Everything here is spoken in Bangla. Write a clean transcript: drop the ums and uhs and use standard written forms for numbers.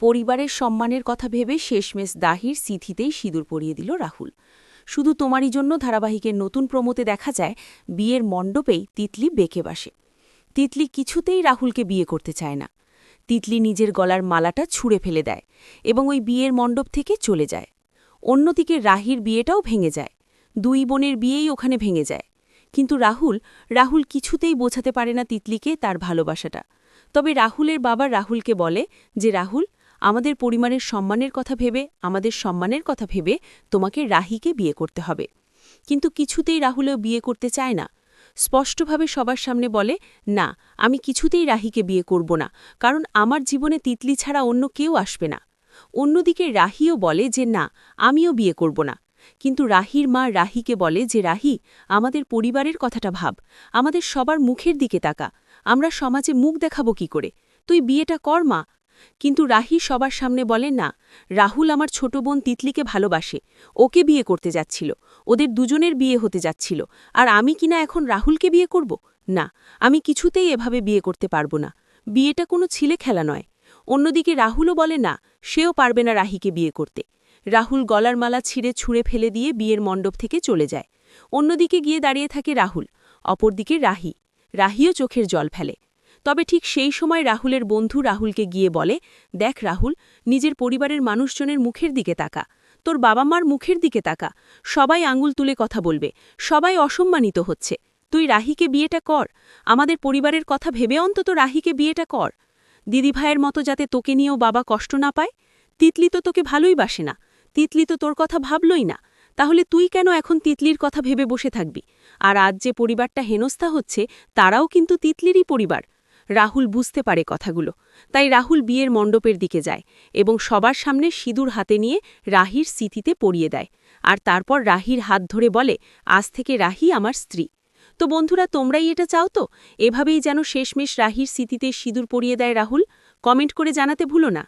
পরিবারের সম্মানের কথা ভেবে শেষমেশ দাহির সিথিতেই সিঁদুর পরিয়ে দিল রাহুল। শুধু তোমারই জন্য ধারাবাহিকের নতুন প্রমোতে দেখা যায় বিয়ের মণ্ডপেই তিতলি বেঁকে বাসে। তিতলি কিছুতেই রাহুলকে বিয়ে করতে চায় না। তিতলি নিজের গলার মালাটা ছুঁড়ে ফেলে দেয় এবং ওই বিয়ের মণ্ডপ থেকে চলে যায়। অন্যদিকে রাহির বিয়েটাও ভেঙে যায়। দুই বোনের বিয়েই ওখানে ভেঙে যায়। কিন্তু রাহুল কিছুতেই বোঝাতে পারে না তিতলিকে তার ভালোবাসাটা। তবে রাহুলের বাবা রাহুলকে বলে যে রাহুল, আমাদের পরিবারের সম্মানের কথা ভেবে তোমাকে রাহিকে বিয়ে করতে হবে। কিন্তু কিছুতেই রাহুলও বিয়ে করতে চায় না। স্পষ্টভাবে সবার সামনে বলে, না, আমি কিছুতেই রাহিকে বিয়ে করব না, কারণ আমার জীবনে তিতলি ছাড়া অন্য কেউ আসবে না। অন্যদিকে রাহিও বলে যে না, আমিও বিয়ে করব না। কিন্তু রাহির মা রাহিকে বলে যে রাহি, আমাদের পরিবারের কথাটা ভাব, আমাদের সবার মুখের দিকে তাকা, আমরা সমাজে মুখ দেখাবো কি করে, তুই বিয়েটা কর মা। কিন্তু রাহি সবার সামনে বলে না, রাহুল আমার ছোট বোন তিতলিকে ভালোবাসে, ওকে বিয়ে করতে যাচ্ছিল, ওদের দুজনের বিয়ে হতে যাচ্ছিল, আর আমি কিনা এখন রাহুলকে বিয়ে করব? না, আমি কিছুতেই এভাবে বিয়ে করতে পারবো না, বিয়েটা কোনো ছিলে খেলা নয়। অন্যদিকে রাহুলও বলে না, সেও পারবে না রাহিকে বিয়ে করতে। রাহুল গলার মালা ছুঁড়ে ফেলে দিয়ে বিয়ের মণ্ডপ থেকে চলে যায়। অন্যদিকে গিয়ে দাঁড়িয়ে থাকে রাহুল, অপরদিকে রাহিও চোখের জল ফেলে। তবে ঠিক সেই সময় রাহুলের বন্ধু রাহুলকে গিয়ে বলে, দেখ রাহুল, নিজের পরিবারের মানুষজনের মুখের দিকে তাকা, তোর বাবা মার মুখের দিকে তাকা, সবাই আঙুল তুলে কথা বলবে, সবাই অসম্মানিত হচ্ছে, তুই রাহিকে বিয়েটা কর, আমাদের পরিবারের কথা ভেবে অন্তত রাহিকে বিয়েটা কর। দিদিভাইয়ের মতো যাতে তোকে নিয়েও বাবা কষ্ট না পায়। তিতলি তো তোকে ভালোই বাসে না, তিতলি তো তোর কথা ভাবলই না, তাহলে তুই কেন এখন তিতলির কথা ভেবে বসে থাকবি? আর আজ যে পরিবারটা হেনস্থা হচ্ছে, তারাও কিন্তু তিতলিরই পরিবার। রাহুল বুঝতে পারে কথাগুলো, তাই রাহুল বিয়ের মণ্ডপের দিকে যায় এবং সবার সামনে সিঁদুর হাতে নিয়ে রাহির সিথিতে পরিয়ে দেয়। আর তারপর রাহির হাত ধরে বলে, আজ থেকে রাহি আমার স্ত্রী। তো বন্ধুরা, তোমরাই এটা চাও তো এভাবেই যেন শেষমেশ রাহির সিথিতে সিঁদুর পরিয়ে দেয় রাহুল? কমেন্ট করে জানাতে ভুলো না।